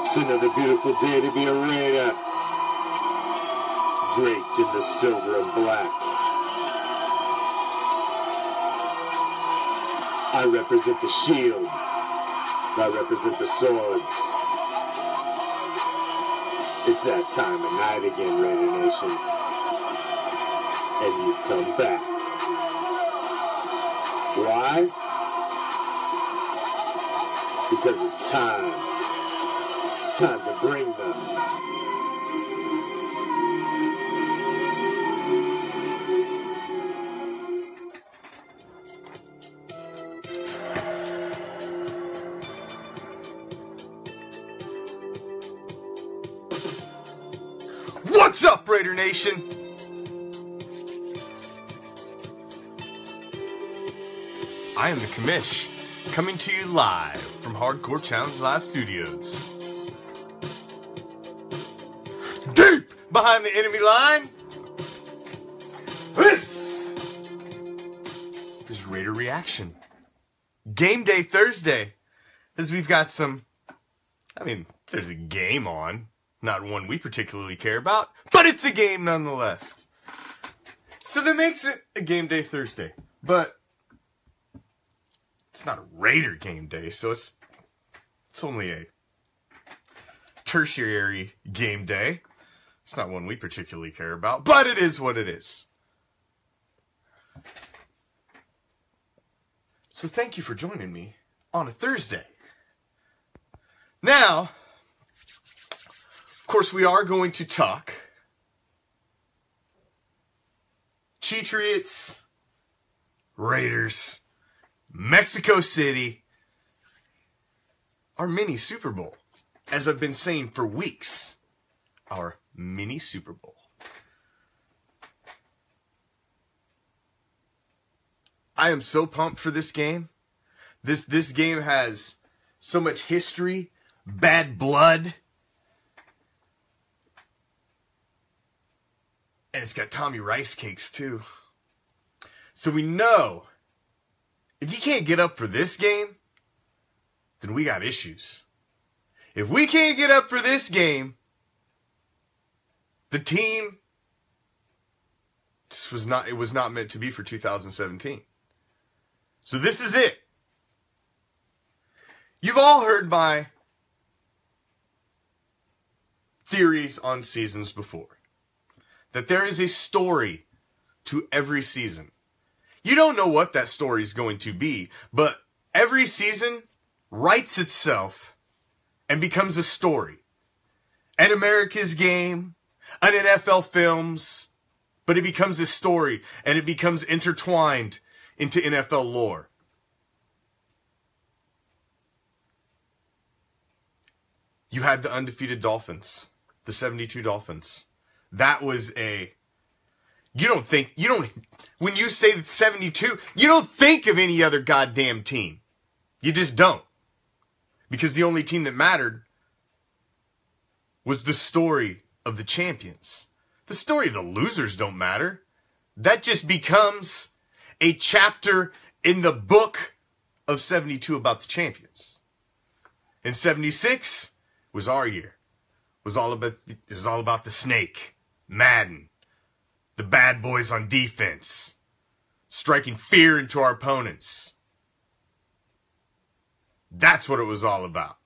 It's another beautiful day to be a Raider, draped in the silver and black. I represent the shield. I represent the swords. It's that time of night again, Raider Nation. And you've come back. Why? Because it's time. It's time to bring them. What's up, Raider Nation? I am the Commish, coming to you live from Hardcore Challenge Live Studios. Deep behind the enemy line, this is Raider Reaction. Game Day Thursday, as we've got some, there's a game on. Not one we particularly care about, but it's a game nonetheless. So that makes it a Game Day Thursday. But it's not a Raider game day, so it's only a tertiary game day. It's not one we particularly care about, but it is what it is. So thank you for joining me on a Thursday. Now, of course, we are going to talk Cheatriots, Raiders, Mexico City, our mini Super Bowl. As I've been saying for weeks, our mini Super Bowl. I am so pumped for this game. This game has so much history, bad blood. And it's got Tommy Rice cakes, too. So we know, if you can't get up for this game, then we got issues. If we can't get up for this game, the team just was not meant to be for 2017. So this is it. You've all heard my theories on seasons before. That there is a story to every season. You don't know what that story is going to be, but every season writes itself and becomes a story. An America's Game, an NFL Films, but it becomes a story and it becomes intertwined into NFL lore. You had the undefeated Dolphins, the 72 Dolphins. That was when you say that 72, you don't think of any other goddamn team. You just don't. Because the only team that mattered was the story of the champions. The story of the losers don't matter. That just becomes a chapter in the book of 72 about the champions. And 76 was our year. It was all about the snake. Madden, the bad boys on defense, striking fear into our opponents. That's what it was all about.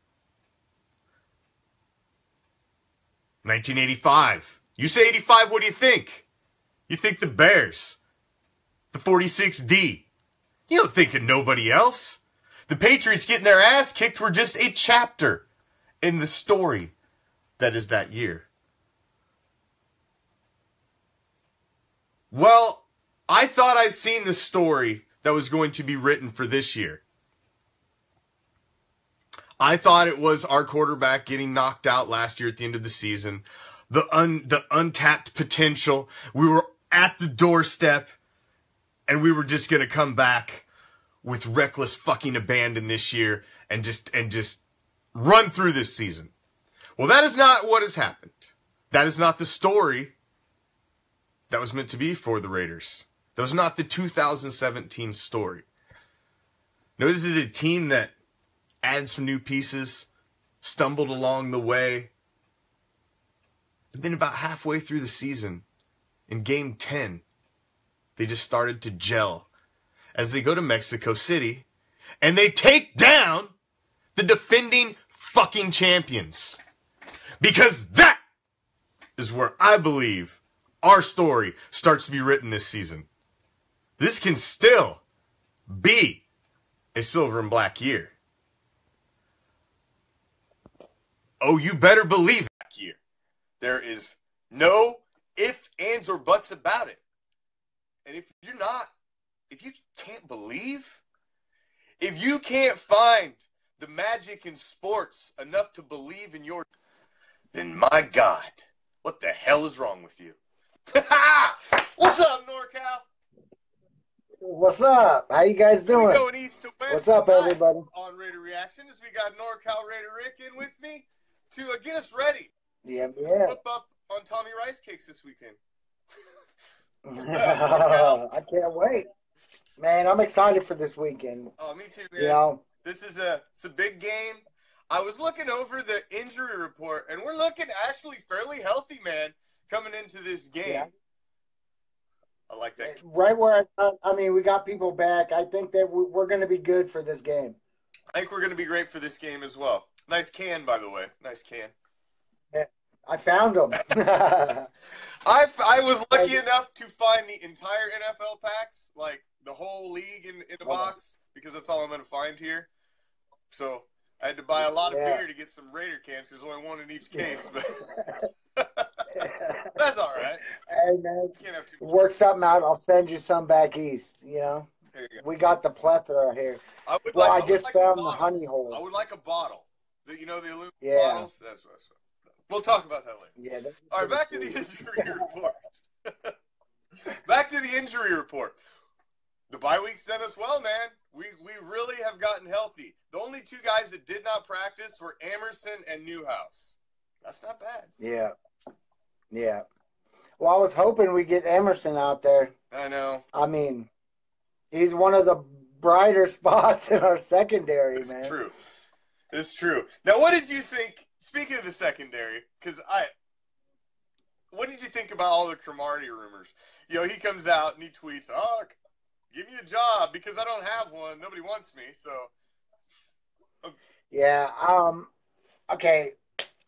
1985. You say 85, what do you think? You think the Bears, the 46D. You don't think of nobody else. The Patriots getting their ass kicked were just a chapter in the story that is that year. Well, I thought I'd seen the story that was going to be written for this year. I thought it was our quarterback getting knocked out last year at the end of the season. The untapped potential. We were at the doorstep, and we were just going to come back with reckless fucking abandon this year and just run through this season. Well, that is not what has happened. That is not the story that was meant to be for the Raiders. That was not the 2017 story. No, this is a team that adds some new pieces, stumbled along the way. And then about halfway through the season, in Game 10, they just started to gel as they go to Mexico City and they take down the defending fucking champions. Because that is where I believe our story starts to be written this season. This can still be a silver and black year. Oh, you better believe it. Year. There is no ifs, ands, or buts about it. And if you can't believe, if you can't find the magic in sports enough to believe in your, then my God, what the hell is wrong with you? What's up, NorCal? What's up? How you guys doing? We going east to west. What's up, everybody? On Raider Reaction, as we got NorCal Raider Rick in with me to get us ready. Yeah. Flip up on Tommy Rice Cakes this weekend. I can't wait. Man, I'm excited for this weekend. Oh, me too, man. You know, This is it's a big game. I was looking over the injury report, and we're looking actually fairly healthy, man, coming into this game. Yeah. I like that. Right where I mean, we got people back. I think that we're going to be good for this game. I think we're going to be great for this game as well. Nice can, by the way. Nice can. Yeah, I found them. I was lucky enough to find the entire NFL packs, like the whole league in a box, because that's all I'm going to find here. So I had to buy a lot of beer to get some Raider cans because there's only one in each case. But that's all right. Hey, man, Can't have too much. work something out. I'll send you some back east, you know. There you go. We got the plethora here. I just found the honey hole. I would like a bottle. The aluminum Yeah. bottles? That's what. We'll talk about that later. Yeah. All right, back to the injury report. Back to the injury report. The bye week's done us well, man. We really have gotten healthy. The only two guys that did not practice were Emerson and Newhouse. That's not bad. Yeah. Yeah. Well, I was hoping we get Emerson out there. I know. I mean, he's one of the brighter spots in our secondary, It's man. true. It's true. Now, what did you think, speaking of the secondary, what did you think about all the Cromartie rumors? You know, he comes out and he tweets, give me a job because I don't have one. Nobody wants me, so. Yeah. Okay.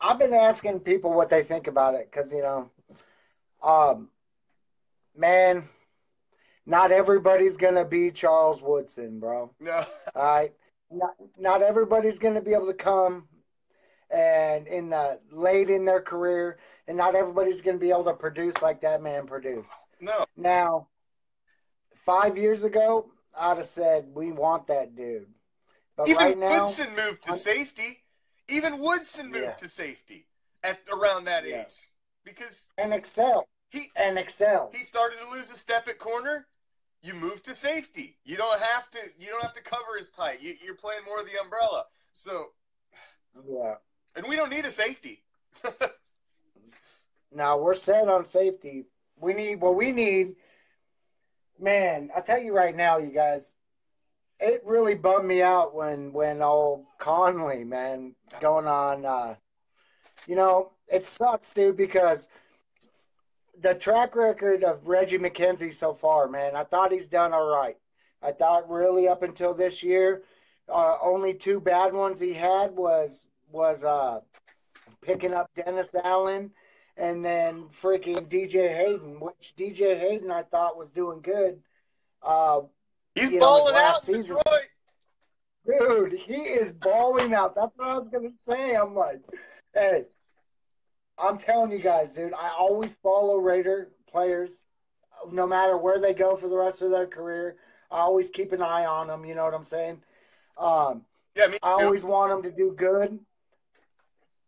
I've been asking people what they think about it because, you know, man, not everybody's going to be Charles Woodson, bro. No. All right. Not everybody's going to be able to come and late in their career, and not everybody's going to be able to produce like that man produced. No. Now, 5 years ago, I'd have said we want that dude. But Even right now, Woodson moved to safety. Even Woodson moved to safety at around that age because and excel. He started to lose a step at corner. You move to safety. You don't have to cover as tight. You're playing more of the umbrella. So yeah. And we don't need a safety. Now we're set on safety. We need. Man, I tell you right now, you guys, it really bummed me out when old Conley, man, going on. You know, it sucks, dude, because the track record of Reggie McKenzie so far, man, I thought he's done all right. I thought really up until this year, only two bad ones he had was picking up Dennis Allen and then freaking DJ Hayden, which DJ Hayden I thought was doing good. He's balling out in season. Detroit. Dude, he is balling out. That's what I was going to say. I'm like, hey, I'm telling you guys, dude, I always follow Raider players no matter where they go for the rest of their career. I always keep an eye on them. You know what I'm saying? Yeah, me too. I always want them to do good.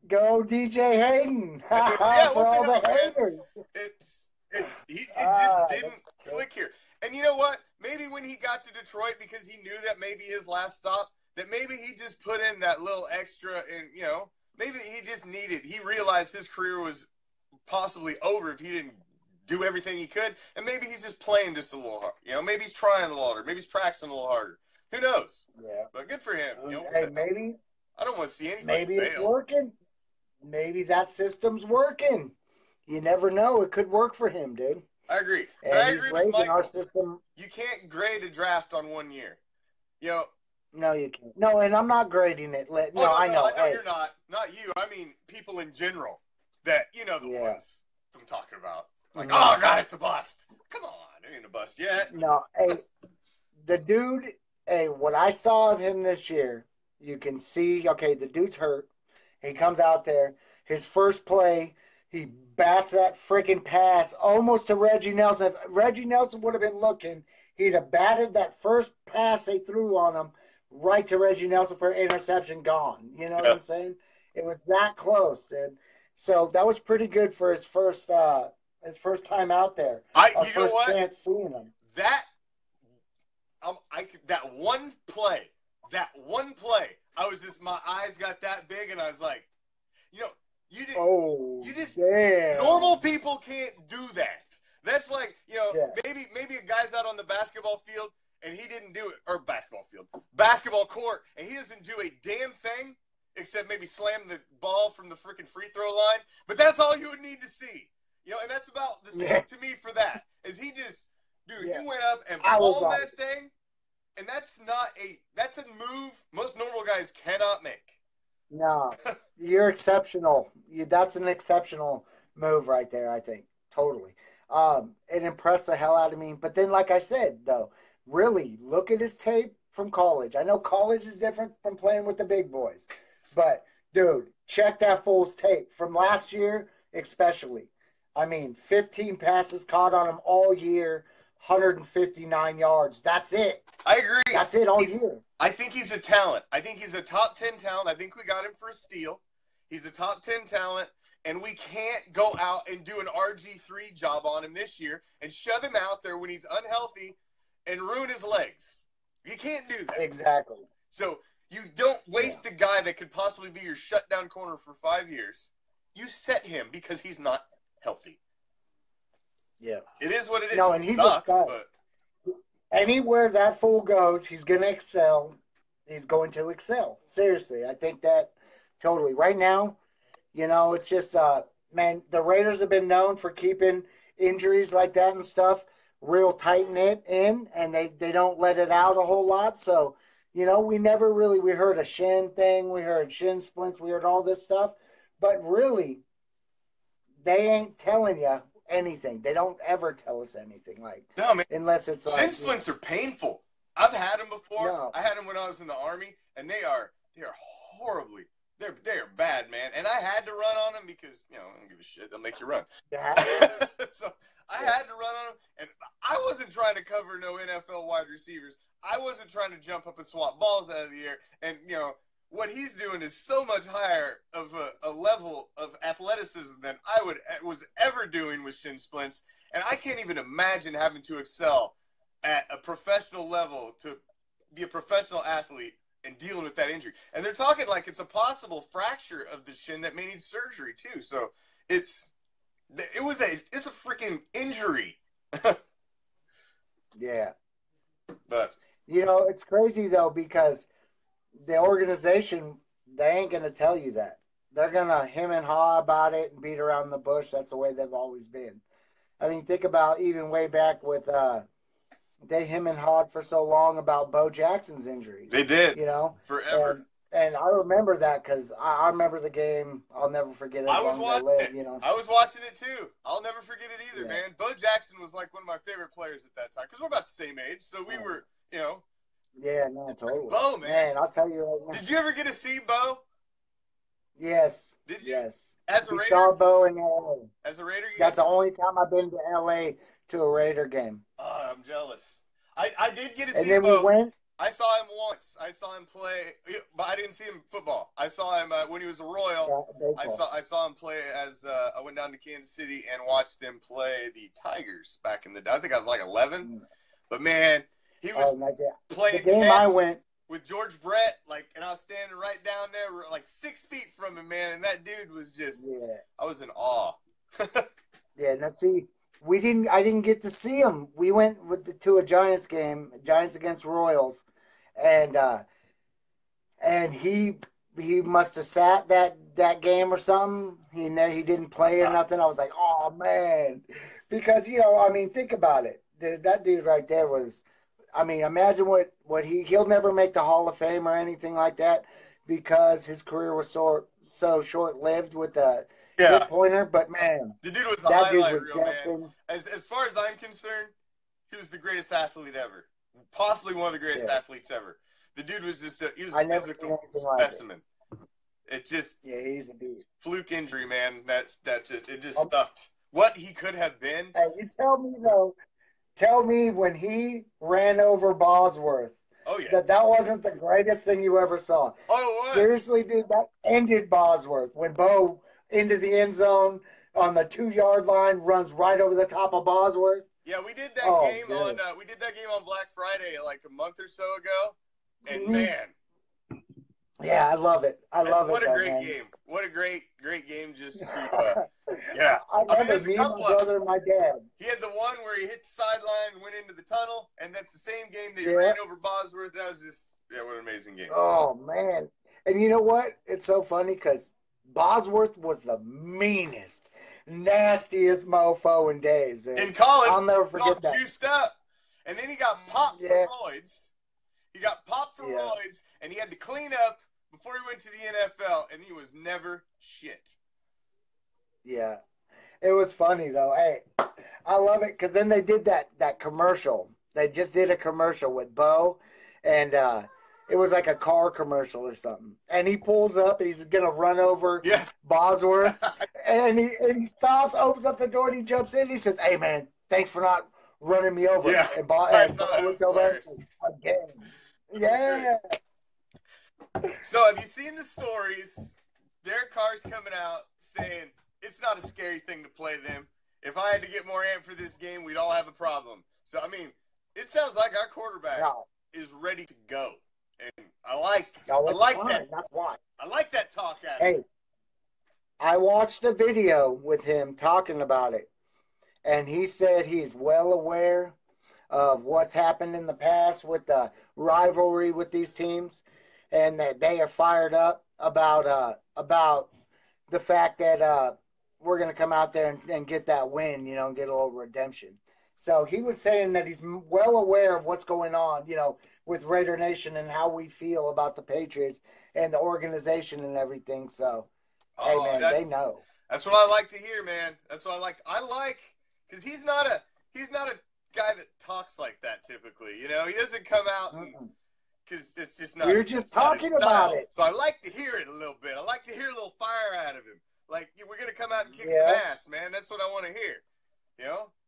Go DJ Hayden. Yeah, for all the man? haters. It just didn't click here. And you know what? Maybe when he got to Detroit, because he knew that maybe his last stop, that maybe he just put in that little extra, and maybe he just needed. He realized his career was possibly over if he didn't do everything he could. And maybe he's just playing just a little hard. You know, maybe he's trying a little harder. Maybe he's practicing a little harder. Who knows? Yeah. But good for him. You know, Hey, maybe I don't want to see anybody maybe fail. it's working. Maybe that system's working. You never know. It could work for him, dude. I agree. And But I he's agree with raising Michael. our system. You can't grade a draft on 1 year. You know. No, you can't. No, and I'm not grading it. No, I know. No, Hey, you're not. Not you. I mean, people in general. That, you know, the Yeah. ones I'm talking about. Like, No. oh, God, it's a bust. Come on. It ain't a bust yet. no, hey, the dude. Hey, what I saw of him this year, you can see. Okay, the dude's hurt. He comes out there. His first play, he bats that freaking pass almost to Reggie Nelson. If Reggie Nelson would have been looking, he'd have batted that first pass they threw on him right to Reggie Nelson for an interception. Gone. You know what I'm saying? It was that close, dude. So that was pretty good for his first time out there. Our You know first what? chance seeing him. That one play, I was just, my eyes got that big, and I was like, you know, you just damn. normal people can't do that. That's like, you know, Yeah. maybe a guy's out on the basketball field and he didn't do it, or basketball court, and he doesn't do a damn thing except maybe slam the ball from the freaking free throw line. But that's all you would need to see, you know. And that's about the same to me for that. Is he just, dude? Yeah. He went up and I was palmed like- that thing, and that's a move most normal guys cannot make. No, you're exceptional. That's an exceptional move right there, I think. Totally. It impressed the hell out of me. But then, like I said, though, really look at his tape from college. I know college is different from playing with the big boys. But, dude, check that fool's tape from last year especially. I mean, 15 passes caught on him all year, 159 yards. That's it. I agree. That's it all year. I think he's a talent. I think he's a top 10 talent. I think we got him for a steal. He's a top 10 talent, and we can't go out and do an RG3 job on him this year and shove him out there when he's unhealthy and ruin his legs. You can't do that. Exactly. So you don't waste a guy that could possibly be your shutdown corner for 5 years. You set him because he's not healthy. Yeah. It is what it is. No, it and he's sucks, a but anywhere that fool goes, he's going to excel. He's going to excel. Seriously, I think that totally. Right now, you know, it's just, man, the Raiders have been known for keeping injuries like that and stuff real tight-knit in, and they don't let it out a whole lot. So, you know, we heard a shin thing, we heard shin splints, we heard all this stuff. But really, they ain't telling you anything. They don't ever tell us anything, like, no, man. unless it's like Shin splints are painful. I've had them before. No. I had them when I was in the Army, and they are horribly. They're bad, man. And I had to run on them because, you know, I don't give a shit. They'll make you run. So I had to run on them, and I wasn't trying to cover no NFL wide receivers. I wasn't trying to jump up and swat balls out of the air. And, you know, what he's doing is so much higher of a level of athleticism than I was ever doing with shin splints. And I can't even imagine having to excel at a professional level to be a professional athlete and dealing with that injury. And they're talking like it's a possible fracture of the shin that may need surgery too. So it's a freaking injury. Yeah. But you know, it's crazy though, because the organization, they ain't going to tell you that. They're going to hem and haw about it and beat around the bush. That's the way they've always been. I mean, think about even way back with, they hem and hawed for so long about Bo Jackson's injury. they did, You know? forever. And I remember that because I remember the game. I'll never forget it. I as was long as watching live, it. you know? I was watching it too. I'll never forget it either, Yeah. man. Bo Jackson was like one of my favorite players at that time because we're about the same age. So we were, you know. Yeah, no, totally. Bo, man. I'll tell you right now. Did you ever get to see Bo? Yes. Did you? Yes. As a We Raider? saw Bo in L.A. As a Raider? You That's got the only time I've been to L.A. to a Raider game. Oh, I'm jealous. I did get to And see then Bo. we went. I saw him once. I saw him play, but I didn't see him football. I saw him when he was a Royal. Baseball. I saw him play as I went down to Kansas City and watched them play the Tigers back in the day. I think I was like 11. But man, he was Nice. playing The game catch I went. with George Brett, and I was standing right down there, like 6 feet from him, man. And that dude was just, Yeah. I was in awe. Yeah, now see, I didn't get to see him. We went to a Giants game, Giants against Royals, and he must have sat that game or something. He didn't play or nothing. I was like, oh man, because I mean, think about it. That dude right there was, I mean, imagine what he'll never make the Hall of Fame or anything like that because his career was so short lived with the Yeah. hip pointer. But man, The dude was a that dude highlight was reel, man. destined. As far as I'm concerned, he was the greatest athlete ever. Possibly one of the greatest athletes ever. The dude was just he was a physical specimen. It just he's a dude. Fluke injury, man. It just sucked. What he could have been. Hey, you tell me though. Tell me when he ran over Bosworth. Oh yeah. That wasn't the greatest thing you ever saw. Oh, it was. Seriously, dude, that ended Bosworth when Bo into the end zone on the 2-yard line runs right over the top of Bosworth. Yeah, we did that game dude. on Black Friday like a month or so ago, and man. Yeah, I love it. What a great man. game! What a great game! Just to yeah. I remember me, my brother, and my dad. He had the one where he hit the sideline and went into the tunnel, and that's the same game that he ran over Bosworth. That was just what an amazing game. Oh man! And you know what? It's so funny because Bosworth was the meanest, nastiest mofo in days. In college, I'll never forget that. Juiced up, and then he got popped for roids. He got popped for roids, and he had to clean up before he went to the NFL, and he was never shit. Yeah. It was funny, though. Hey, I love it because then they did that commercial. They just did a commercial with Bo, and it was like a car commercial or something. And he pulls up, and he's going to run over Bosworth, and he stops, opens up the door, and he jumps in. And he says, hey, man, thanks for not running me over. Yeah. And Bo looks over again. Yeah. So have you seen the stories? Derek Carr's coming out saying it's not a scary thing to play them. If I had to get more amped for this game, we'd all have a problem. So, I mean, it sounds like our quarterback is ready to go. And I like that. That's why. I like that talk at him. Hey, I watched a video with him talking about it. And he said he's well aware of what's happened in the past with the rivalry with these teams, and that they are fired up about the fact that we're going to come out there and get that win, and get a little redemption. So he was saying that he's well aware of what's going on, with Raider Nation and how we feel about the Patriots and the organization and everything. So, hey man, they know. That's what I like to hear, man. That's what I like because he's not a guy that talks like that typically. He doesn't come out because it's just not. You're just talking about it. So I like to hear it a little bit. I like to hear a little fire out of him. Like, we're gonna come out and kick some ass, man. That's what I want to hear.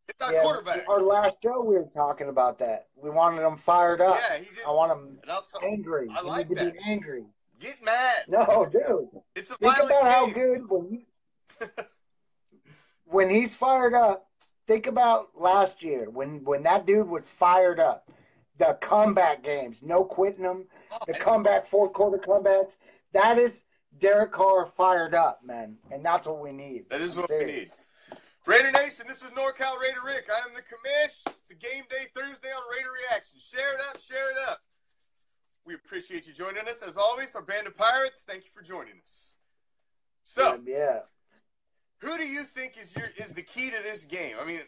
It's our quarterback. Our last show we were talking about that. We wanted him fired up. Yeah, I want him angry. I like that. To be angry. Get mad. No, dude. It's a Think violent about how game. good when he's fired up. Think about last year when that dude was fired up. The comeback games, no quitting them. The comeback, fourth quarter comebacks. That is Derek Carr fired up, man. And that's what we need. That is what we need. Raider Nation, this is NorCal Raider Rick. I am the commish. It's a game day Thursday on Raider Reaction. Share it up, share it up. We appreciate you joining us. As always, our band of pirates, thank you for joining us. So, who do you think is the key to this game? I mean,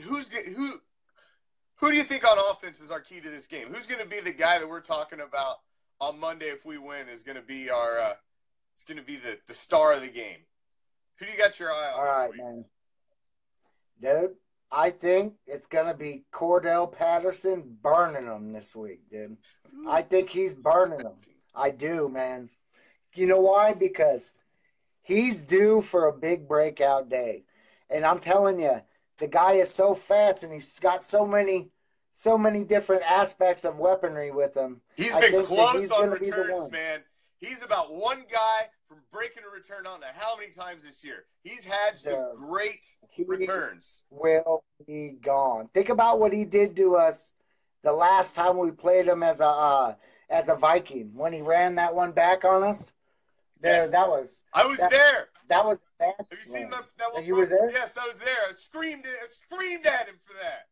who do you think on offense is our key to this game? Who's going to be the guy that we're talking about on Monday if we win is going to be our it's going to be the star of the game? Who do you got your eye on this week? Man. Dude, I think it's going to be Cordell Patterson burning them this week, dude. I think he's burning them. I do, man. You know why? Because he's due for a big breakout day. And I'm telling you, the guy is so fast and he's got so many different aspects of weaponry with him. He's been close on returns, man. He's about one guy from breaking a return. I don't know how many times this year. He's had some great returns. Will be gone. Think about what he did to us the last time we played him as a Viking when he ran that one back on us. Yes. I was there. That was fast. Have you seen that one? You were there? Yes, I was there. I screamed at him for that.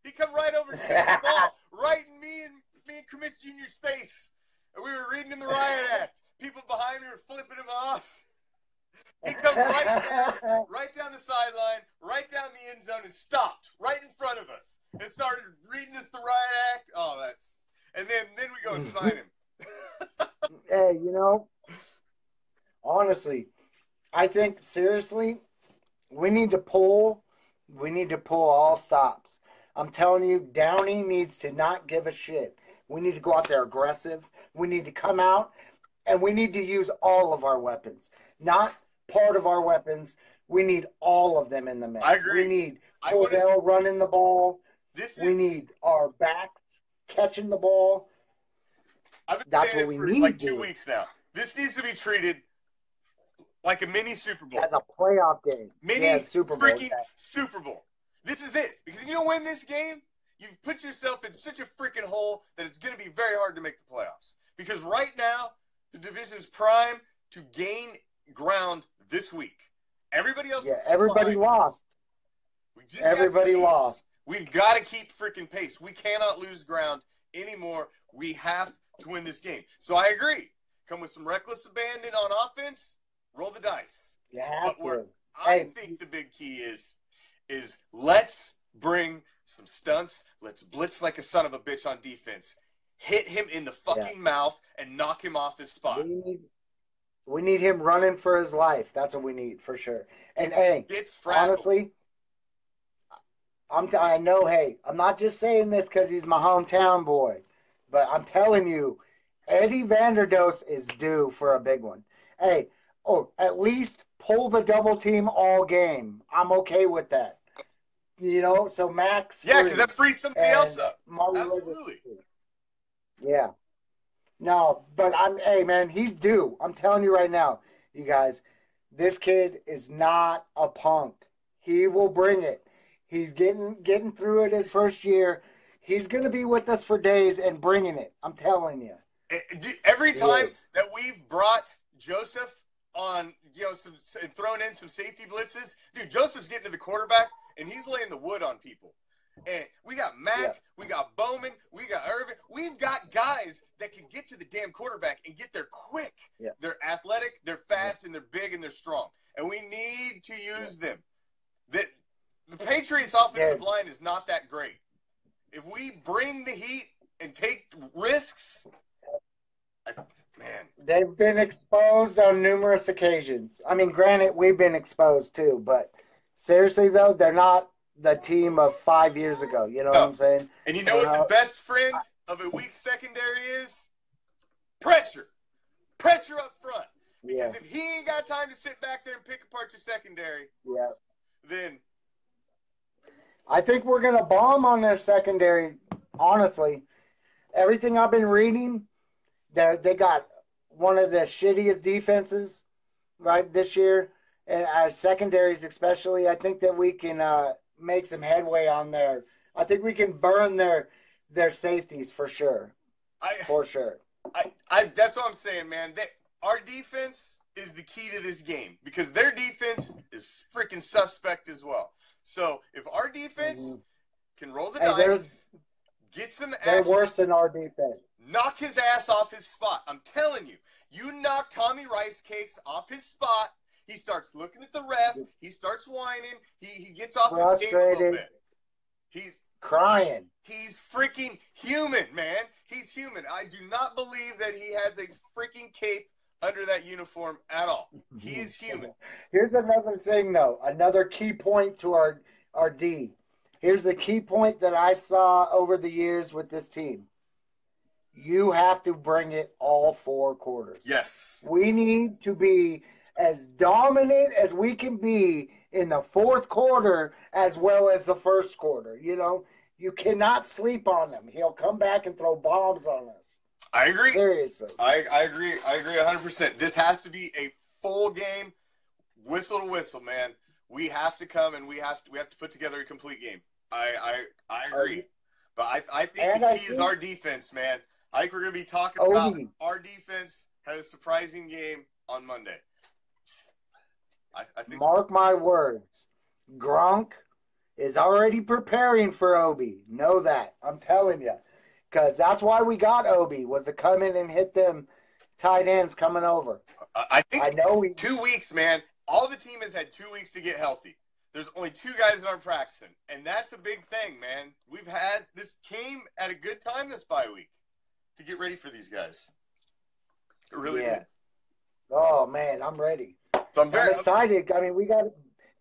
He come right over and set the ball right in me and Chris Jr.'s face. And we were reading in the Riot Act. People behind me were flipping him off. He comes right down the sideline, right down the end zone, and stopped right in front of us and started reading us the Riot Act. Oh, and then we go and sign him. Hey, honestly, I think seriously, we need to pull all stops. I'm telling you, Downey needs to not give a shit. We need to go out there aggressive. We need to come out, and we need to use all of our weapons, not part of our weapons. We need all of them in the mix. I agree. We need Cordell running the ball. We need our backs catching the ball. I've been That's saying what it we for need. like 2 weeks now. This needs to be treated like a mini Super Bowl. As a playoff game. Super Bowl. Freaking Super Bowl. This is it. Because if you don't win this game, you've put yourself in such a freaking hole that it's going to be very hard to make the playoffs. Because right now, the division's prime to gain ground this week. Everybody else is everybody lost. Everybody lost. We've got to keep freaking pace. We cannot lose ground anymore. We have to win this game. So I agree. Come with some reckless abandon on offense, roll the dice. You have to. I think the big key is let's bring some stunts. Let's blitz like a son of a bitch on defense. Hit him in the fucking mouth and knock him off his spot. We need him running for his life. That's what we need for sure. And hey, honestly, I know. Hey, I'm not just saying this because he's my hometown boy, but I'm telling you, Eddie Vanderdoes is due for a big one. Hey, at least pull the double team all game. I'm okay with that. So Max. Yeah, because that frees somebody else up. Absolutely. Yeah. No, but hey man, he's due. I'm telling you right now, you guys, this kid is not a punk. He will bring it. He's getting through it his first year. He's going to be with us for days and bringing it. I'm telling you. Every time that we've brought Joseph on, thrown in some safety blitzes, dude, Joseph's getting to the quarterback and he's laying the wood on people. And we got Mac, we got Bowman, we got Irvin. We've got guys that can get to the damn quarterback and get there quick. Yeah. They're athletic, they're fast, and they're big, and they're strong. And we need to use them. The Patriots' offensive line is not that great. If we bring the heat and take risks, man. They've been exposed on numerous occasions. I mean, granted, we've been exposed too, but seriously, though, they're not the team of 5 years ago. You know what I'm saying? And you know what the best friend of a weak secondary is? Pressure. Pressure up front. Because if he ain't got time to sit back there and pick apart your secondary, then I think we're going to bomb on their secondary, honestly. Everything I've been reading, they got one of the shittiest defenses right this year. And as secondaries especially, I think that we can make some headway on there. I think we can burn their safeties for sure. For sure. That's what I'm saying, man. Our defense is the key to this game because their defense is freaking suspect as well. So if our defense can roll the dice, get some action. They're worse than our defense. Knock his ass off his spot. I'm telling you. You knock Tommy Rice Cakes off his spot. He starts looking at the ref. He starts whining. He gets off the game a little bit. He's crying. He's freaking human, man. He's human. I do not believe that he has a freaking cape under that uniform at all. He is human. Here's another thing, though. Another key point to our D. Here's the key point that I saw over the years with this team. You have to bring it all 4 quarters. Yes. We need to be as dominant as we can be in the 4th quarter as well as the 1st quarter. You cannot sleep on him. He'll come back and throw bombs on us. I agree. Seriously. I agree. I agree 100%. This has to be a full game, whistle to whistle, man. We have to come and we have to put together a complete game. I agree. But I think the key is our defense, man. I think we're going to be talking about our defense had a surprising game on Monday. I think Mark my words. Gronk is already preparing for Obi. Know that. I'm telling you. Because that's why we got Obi, was to come in and hit them tight ends coming over. I think I know we 2 weeks, man. All the team has had 2 weeks to get healthy. There's only 2 guys that aren't practicing, and that's a big thing, man. This came at a good time this bye week to get ready for these guys. It really did. Oh man, I'm ready. So I'm excited. I mean, we got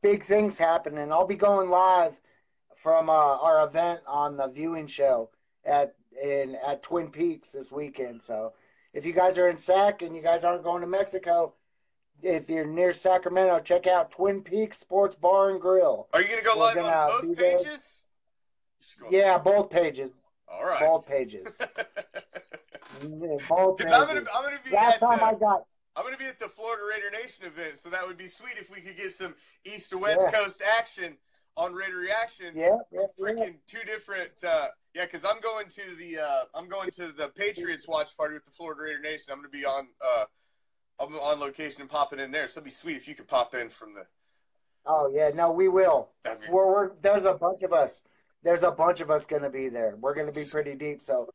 big things happening. I'll be going live from our event on the viewing show at Twin Peaks this weekend. So if you guys are in Sac and you guys aren't going to Mexico, if you're near Sacramento, check out Twin Peaks Sports Bar and Grill. Are you going to go live on both pages? Yeah, both pages. All right. Both pages. Both pages. I'm gonna be Last time I got. I'm going to be at the Florida Raider Nation event, so that would be sweet if we could get some East to West Coast action on Raider Reaction. Freaking 2 different. Because I'm going to the Patriots watch party with the Florida Raider Nation. I'm going to be on location and popping in there. So it'd be sweet if you could pop in from the. Oh yeah, no, we will. There's a bunch of us. There's a bunch of us going to be there. We're going to be pretty deep, so.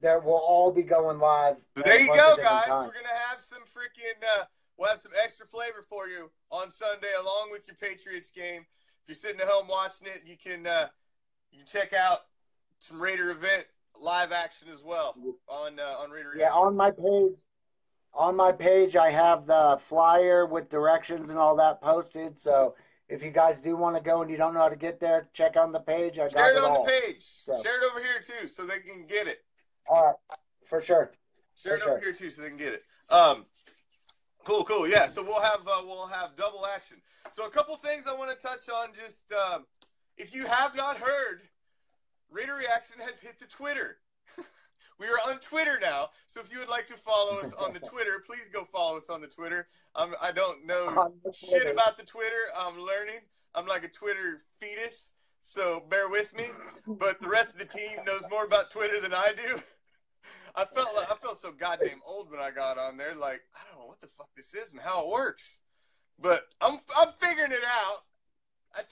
There will all be going live. So there you go, guys. We're gonna have some freaking. We'll have some extra flavor for you on Sunday, along with your Patriots game. If you're sitting at home watching it, you can check out some Raider event live action as well on Raider. Yeah, on my page. On my page, I have the flyer with directions and all that posted. So if you guys do want to go and you don't know how to get there, check on the page. I got Share it on all. the page. So. Share it over here too, so they can get it. All right, for sure. Share it over here too, so they can get it. Cool. Yeah, so we'll have double action. So a couple things I want to touch on. Just if you have not heard, Raider Reaction has hit the Twitter. We are on Twitter now, so if you would like to follow us on the Twitter, please go follow us on the Twitter. I don't know shit about the Twitter. I'm learning. I'm like a Twitter fetus. So bear with me, but the rest of the team knows more about Twitter than I do. I felt so goddamn old when I got on there. Like, I don't know what the fuck this is and how it works, but I'm figuring it out. I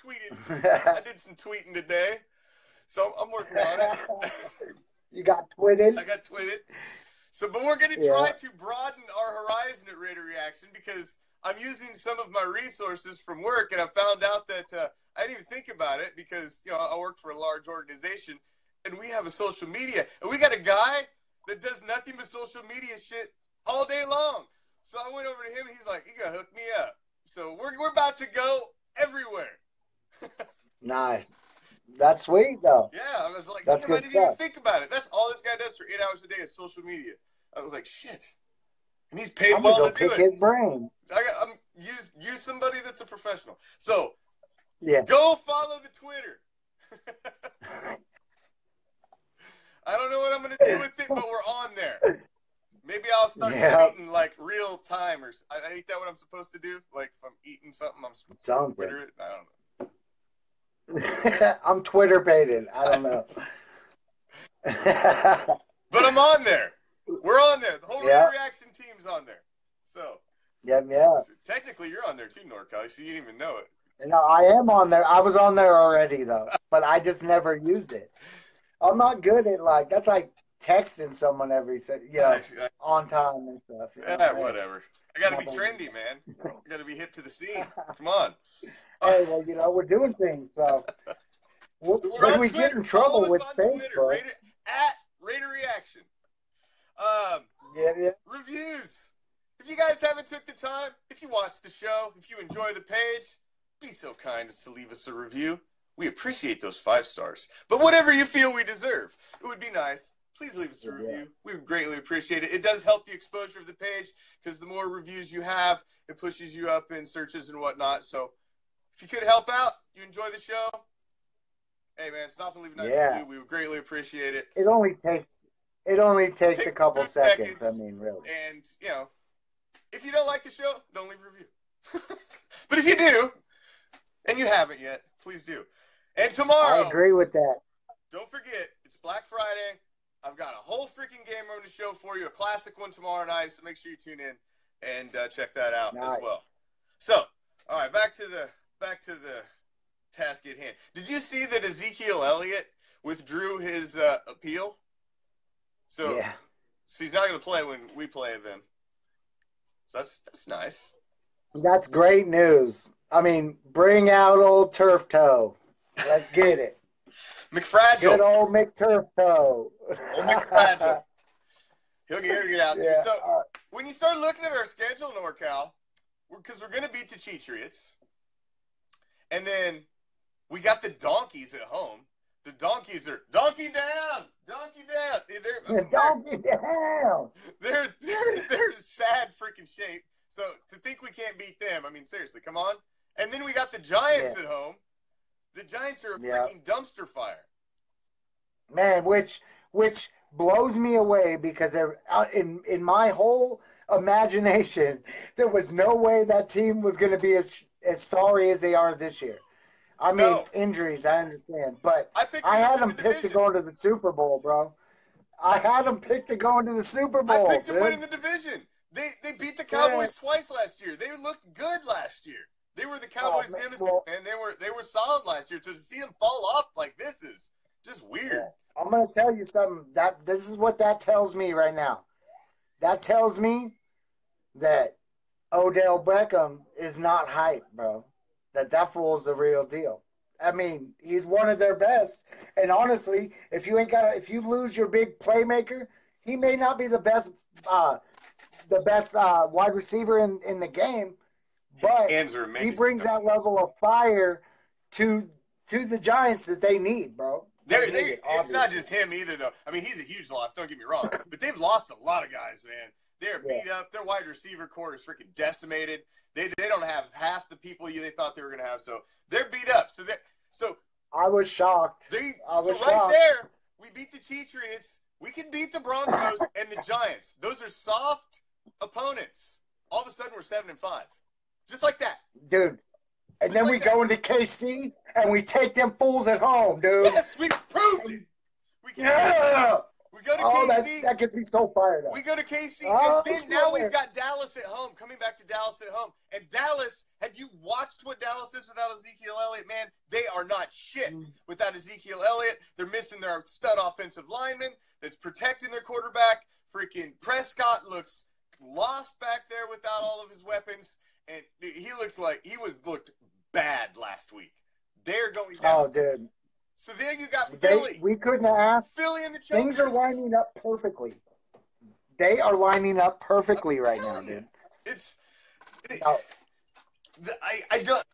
did some tweeting today, so I'm working on it. You got twitted? I got twitted. So, but we're going to try to broaden our horizon at Raider Reaction because I'm using some of my resources from work, and I found out that I didn't even think about it because, I work for a large organization, and we have a social media. And we got a guy that does nothing but social media shit all day long. So I went over to him, and he's like, you got to hook me up. So we're about to go everywhere. Nice. That's sweet, though. Yeah, I was like, that's I didn't even think about it. That's all this guy does for 8 hours a day is social media. I was like, shit. And he's paid well to do it. Pick his brain. I'm use somebody that's a professional. So yeah, go follow the Twitter. I don't know what I'm going to do with it, but we're on there. Maybe I'll start tweeting like real time, or ain't that what I'm supposed to do? Like if I'm eating something, I'm supposed to Twitter it. I don't know. I'm Twitter baited. I don't know. But I'm on there. We're on there. The whole Raider Reaction team's on there. So. Yeah. So technically, you're on there too, NorCal. So you didn't even know it. No, I am on there. I was on there already though, but I just never used it. I'm not good at that's like texting someone on time and stuff. Whatever. I got to be trendy, man. I got to be hip to the scene. Come on. Hey, well, we're doing things. So when we get in trouble with Facebook, at Raider Reaction. Reviews. If you guys haven't took the time, if you watch the show, if you enjoy the page, be so kind as to leave us a review. We appreciate those 5 stars. But whatever you feel we deserve, it would be nice. Please leave us a review. We would greatly appreciate it. It does help the exposure of the page because the more reviews you have, it pushes you up in searches and whatnot. So if you could help out, you enjoy the show, hey, man, stop and leave a nice review. We would greatly appreciate it. It only takes a couple seconds. I mean, really. And, if you don't like the show, don't leave a review. But if you do, and you haven't yet, please do. And tomorrow. I agree with that. Don't forget, it's Black Friday. I've got a whole freaking game room to show for you, a classic one tomorrow night, so make sure you tune in and check that out as well. So, all right, back to the task at hand. Did you see that Ezekiel Elliott withdrew his appeal? So, Yeah. so he's not going to play when we play them. So that's nice. That's great news. I mean, bring out old Turf Toe. Let's get it. McFragile. Good old McTurf Toe. Old McFragile. He'll get out there. Yeah. So when you start looking at our schedule, NorCal, because we're going to beat the Cheatriots, and then we got the Donkeys at home. The Donkeys are donkey down. Donkey down. They're sad freaking shape. So to think we can't beat them, I mean, seriously, come on. And then we got the Giants at home. The Giants are a freaking dumpster fire. Man, which blows me away because in my whole imagination, there was no way that team was going to be as sorry as they are this year. I mean, injuries, I understand, but I had them picked to go into the Super Bowl, bro. I had them picked to go into the Super Bowl. I picked them winning the division. They beat the Cowboys twice last year. They looked good last year. They were the Cowboys' nemesis, and they were solid last year. So to see them fall off like this is just weird. Yeah. I'm going to tell you something. This is what that tells me right now. That tells me that Odell Beckham is not hype, bro. That fool's the real deal. I mean, he's one of their best. And honestly, if you lose your big playmaker, he may not be the best wide receiver in the game, but he brings that level of fire to the Giants that they need, bro. It's not just him either, though. I mean, he's a huge loss. Don't get me wrong, but they've lost a lot of guys, man. They're beat up. Their wide receiver core is freaking decimated. They don't have half the people they thought they were going to have, so they're beat up. So I was shocked. Right there, we beat the Cheatriots. We can beat the Broncos and the Giants. Those are soft opponents. All of a sudden, we're 7-5, just like that, dude. And then we go into KC and we take them fools at home, dude. Yes, we proved it. We can We go to KC. That gets me so fired up. We go to KC, and then now we've got Dallas at home, coming back to Dallas at home. And Dallas, have you watched what Dallas is without Ezekiel Elliott? Man, they are not shit without Ezekiel Elliott. They're missing their stud offensive lineman that's protecting their quarterback. Freaking Prescott looks lost back there without all of his weapons. And he looked bad last week. They're going down. Oh, dude. So then you got Philly. We couldn't ask. Philly and the Chargers. Things are lining up perfectly. They are lining up perfectly right now, dude. I don't.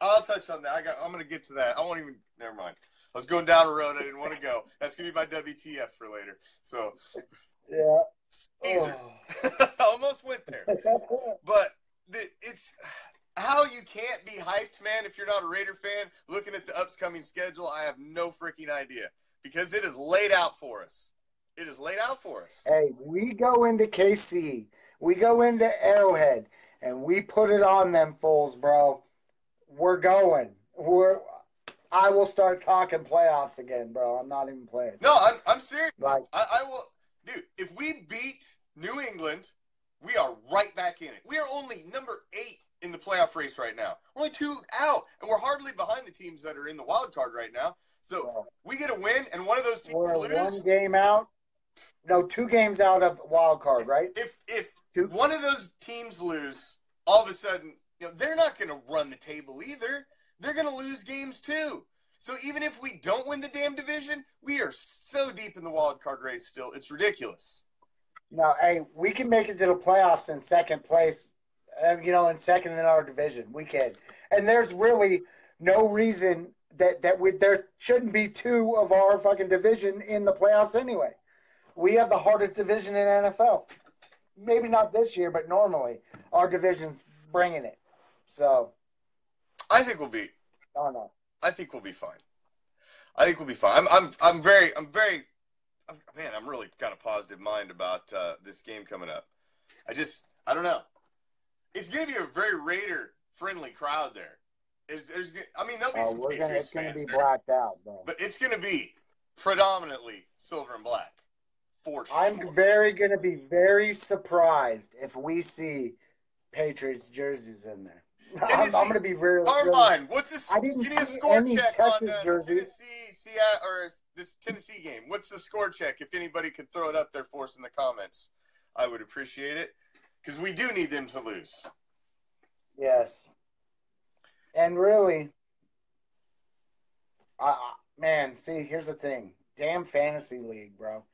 I'll touch on that. I'm going to get to that. I won't even. Never mind. I was going down a road I didn't want to go. That's going to be my WTF for later. So. Yeah. Caesar. I almost went there. But it's how you can't be hyped, man, if you're not a Raider fan, looking at the upcoming schedule. I have no freaking idea because it is laid out for us. It is laid out for us. Hey, we go into KC, we go into Arrowhead, and we put it on them fools, bro. We're going. I will start talking playoffs again, bro. I'm not even playing. No, I'm serious. Like, I will. Dude, if we beat New England, we are right back in it. We are only number 8 in the playoff race right now. We're only 2 out, and we're hardly behind the teams that are in the wild card right now. So we get a win, and one of those teams we're lose. 1 game out. No, 2 games out of wild card, right? If one of those teams lose, all of a sudden, they're not going to run the table either. They're going to lose games too. So even if we don't win the damn division, we are so deep in the wild card race still. It's ridiculous. No, hey, we can make it to the playoffs in second place. In second in our division, we can. And there's really no reason that there shouldn't be 2 of our fucking division in the playoffs anyway. We have the hardest division in NFL. Maybe not this year, but normally our division's bringing it. So I think we'll be. Oh no. I think we'll be fine. I'm very. Man, I'm really got a positive mind about this game coming up. I don't know. It's going to be a very Raider-friendly crowd there. There's there'll be some Patriots fans there. It's going to be blacked out, though. But it's going to be predominantly silver and black, for sure. I'm going to be very surprised if we see Patriots jerseys in there. I'm Tennessee. going to be very. Carmine, I didn't give me a see score any check on Texas the jerseys. Tennessee Seattle or this Tennessee game. What's the score check? If anybody could throw it up there for us in the comments, I would appreciate it because we do need them to lose. Yes. And really, man, see, here's the thing. Damn fantasy league, bro.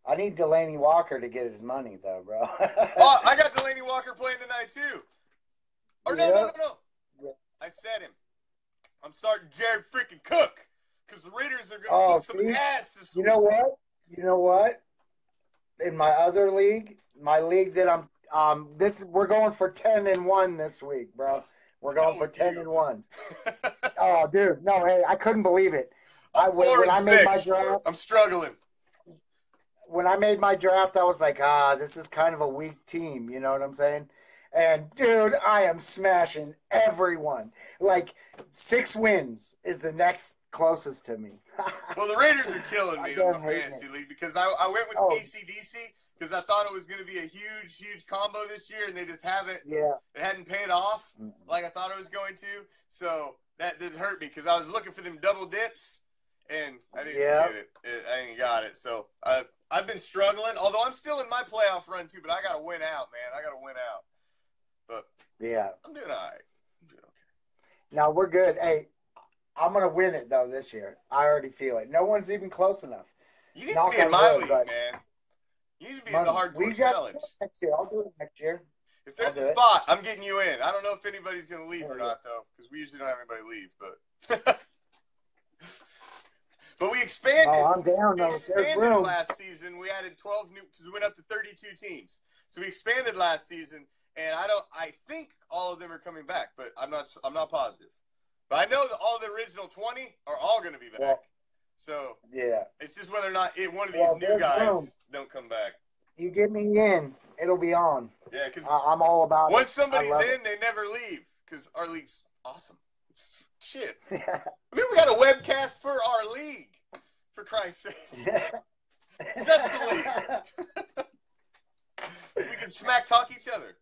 I need Delaney Walker to get his money, though, bro. Oh, I got Delaney Walker playing tonight too. Or no. Yeah. I said him. I'm starting Jared freaking Cook because the Raiders are going to whoop some ass this week. You know what? In my other league, my league that we're going for 10-1 this week, bro. We're going for 10-1. Oh, dude, no, hey, I couldn't believe it. When I made my draft, I'm struggling. When I made my draft, I was like, this is kind of a weak team. You know what I'm saying? And, dude, I am smashing everyone. Like, 6 wins is the next closest to me. Well, the Raiders are killing me in my fantasy league because I went with KCDC because I thought it was going to be a huge combo this year, and they just haven't. Yeah. It hadn't paid off like I thought it was going to. So that did hurt me because I was looking for them double dips, and I didn't get it. I didn't got it. So I've been struggling, although I'm still in my playoff run too, but I got to win out, man. I got to win out. But yeah, I'm doing all right. I'm doing okay. No, we're good. Hey, I'm going to win it, though, this year. I already feel it. No one's even close enough. You need to be in my league, man. You need to be in the hardcore challenge. Next year. I'll do it next year. If there's a spot, I'm getting you in. I don't know if anybody's going to leave or not, though, because we usually don't have anybody leave. But but we expanded. Oh, I'm down, though. We expanded last season. We added 12 new because we went up to 32 teams. So we expanded last season, and I think all of them are coming back, but I'm not positive. But I know that all the original 20 are all going to be back. Yeah. So yeah, it's just whether or not one of these new guys don't come back. You get me in, it'll be on. Yeah, because I'm all about once somebody's in, they never leave because our league's awesome. It's shit. Yeah. I mean, we got a webcast for our league, for Christ's sake. Just the league. We can smack talk each other.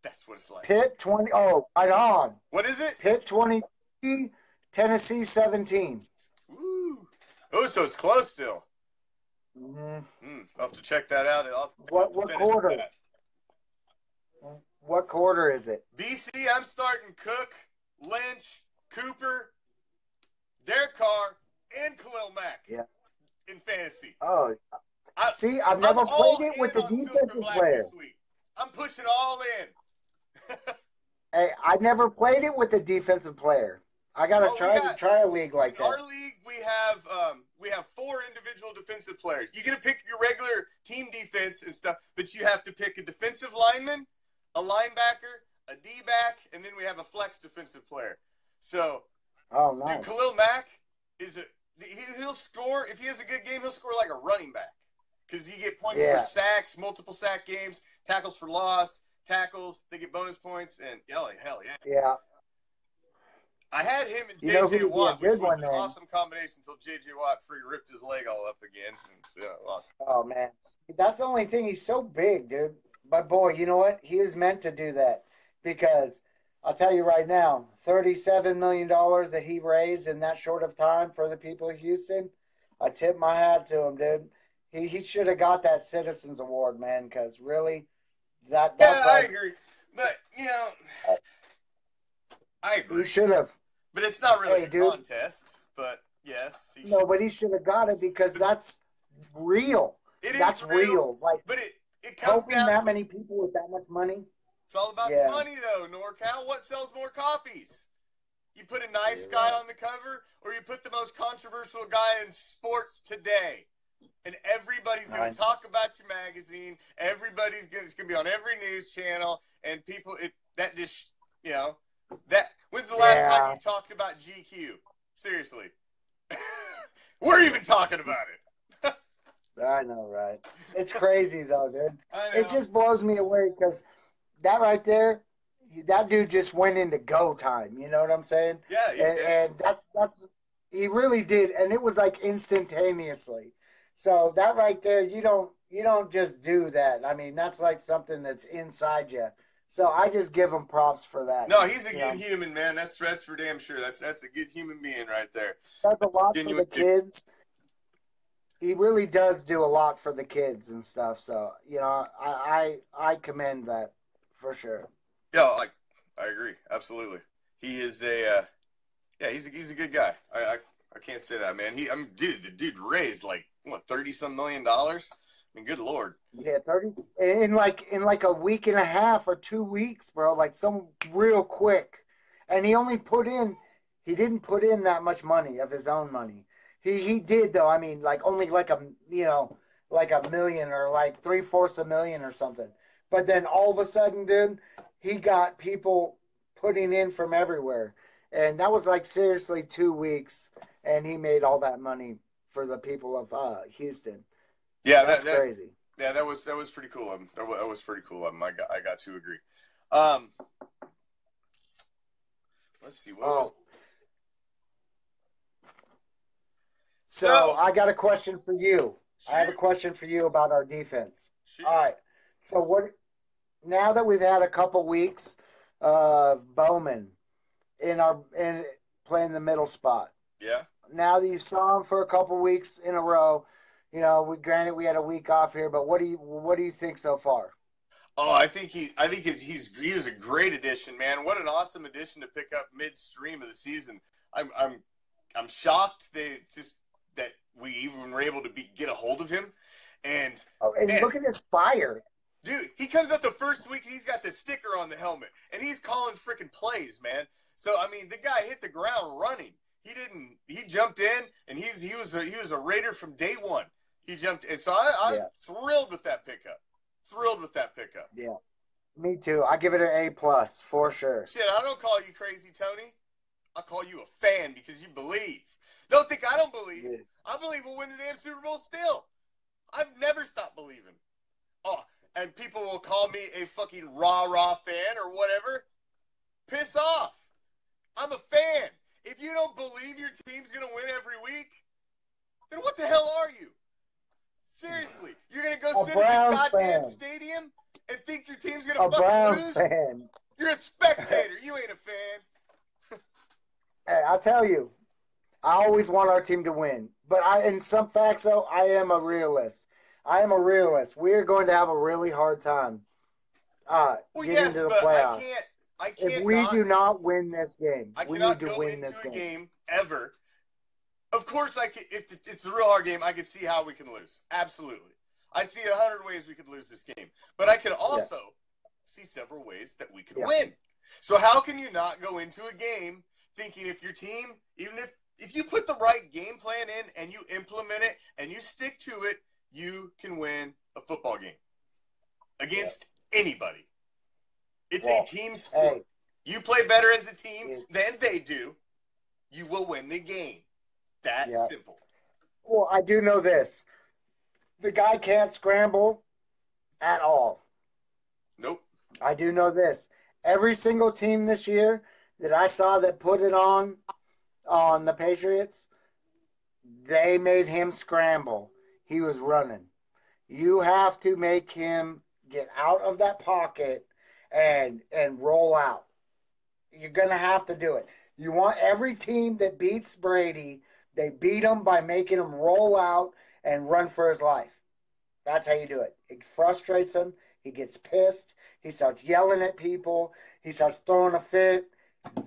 That's what it's like. Pitt 20. Oh, right on. What is it? Pitt 23, Tennessee 17. Ooh. Oh, so it's close still. Mm-hmm. I'll have to check that out. What quarter? What quarter is it? BC, I'm starting Cook, Lynch, Cooper, Derek Carr, and Khalil Mack. Yeah. In fantasy. Oh. See, I've never played it with the defensive player. I'm pushing all in. Hey, I never played it with the defensive player. I gotta try a league like that. In our league, we have 4 individual defensive players. You get to pick your regular team defense and stuff, but you have to pick a defensive lineman, a linebacker, a D-back, and then we have a flex defensive player. So, nice. Dude, Khalil Mack he'll score if he has a good game. He'll score like a running back because you get points for sacks, multiple sack games, tackles for loss, tackles. They get bonus points, and hell yeah. Yeah. I had him and J.J. Watt, which was an awesome combination until J.J. Watt ripped his leg all up again. And, awesome. Oh, man. That's the only thing. He's so big, dude. But, boy, you know what? He is meant to do that because I'll tell you right now, $37 million that he raised in that short of time for the people of Houston, I tip my hat to him, dude. He should have got that Citizens Award, man, because really, that's I agree. But, I agree. He should have. But it's not really a contest. But yes, but he should have got it because that's real. That's real. Like, but it comes helping down that to many people with that much money. It's all about the money, though, NorCal. What sells more copies? You put a nice guy on the cover, or you put the most controversial guy in sports today, and everybody's going to talk about your magazine. It's going to be on every news channel, and people When's the last time you talked about GQ? Seriously. We're even talking about it. I know, right? It's crazy, though, dude. I know. It just blows me away because that right there, that dude just went into go time. You know what I'm saying? Yeah. And that's he really did, and it was like instantaneously. So that right there, you don't just do that. I mean, that's like something that's inside you. So I just give him props for that. No, he's a You good know, human, man. That's for damn sure. That's a good human being right there. does a That's lot for genuine the dude. kids. He really does do a lot for the kids and stuff. So I commend that for sure. Yeah, like I agree, absolutely. He is a yeah, he's a good guy. I can't say that, man. The dude raised like what 30-some $million. I mean, good lord. Yeah, 30 in like a week and a half or 2 weeks, bro. Like some real quick, and he didn't put in that much money of his own money. He did though. I mean, like only like like a million or like three-fourths a million or something. But then all of a sudden, dude, he got people putting in from everywhere, and that was like seriously 2 weeks, and he made all that money for the people of Houston. Yeah, That's that crazy. yeah, that was pretty cool of him. That was pretty cool of him. I got to agree. Um, let's see what was Oh, so I got a question for you. I have a shoot question for you about our defense. shoot. All right. So what? Now that we've had a couple weeks of Bowman in playing the middle spot, Yeah. now that you saw him for a couple weeks in a row, granted we had a week off here, but what do you think so far? Oh, he was a great addition, man. What an awesome addition to pick up midstream of the season. I'm shocked that we even were able to get a hold of him. And Oh, and man, look at his fire. dude, he comes up the first week and he's got the sticker on the helmet and he's calling freaking plays, man. So I mean, the guy hit the ground running. He didn't. He jumped in and he was a Raider from day one. He jumped in, so I'm Yeah, thrilled with that pickup. Thrilled with that pickup. yeah. Me too. I give it an A+ for sure. Shit, I don't call you crazy, Tony. I call you a fan because you believe. Don't think I don't believe. Yeah. I believe we'll win the damn Super Bowl still. I've never stopped believing. Oh, and people will call me a fucking rah-rah fan or whatever. Piss off. I'm a fan. If you don't believe your team's going to win every week, then what the hell are you? Seriously. You're going to go A sit in the Browns goddamn fan. stadium and think your team's going A to fucking Browns lose? fan. You're a spectator. You ain't a fan. Hey, I'll tell you, I always want our team to win. But in some facts, though, I am a realist. I am a realist. We are going to have a really hard time Well, getting yes, to the but playoffs. I If can't we not. do not win this game, I we cannot need to go win into this a game. game ever. Of course, if it's a real hard game, I can see how we can lose. Absolutely, I see 100 ways we could lose this game, but I can also see several ways that we could win. So how can you not go into a game thinking if your team, even if you put the right game plan in and you implement it and you stick to it, you can win a football game against anybody. It's a team sport. Hey, you play better as a team than they do, you will win the game. That's simple. Well, I do know this. The guy can't scramble at all. Nope. I do know this. Every single team this year that I saw that put it on the Patriots, they made him scramble. He was running. You have to make him get out of that pocket and roll out. You're going to have to do it. You want every team that beats Brady, they beat him by making him roll out and run for his life. That's how you do it. It frustrates him. He gets pissed. He starts yelling at people. He starts throwing a fit.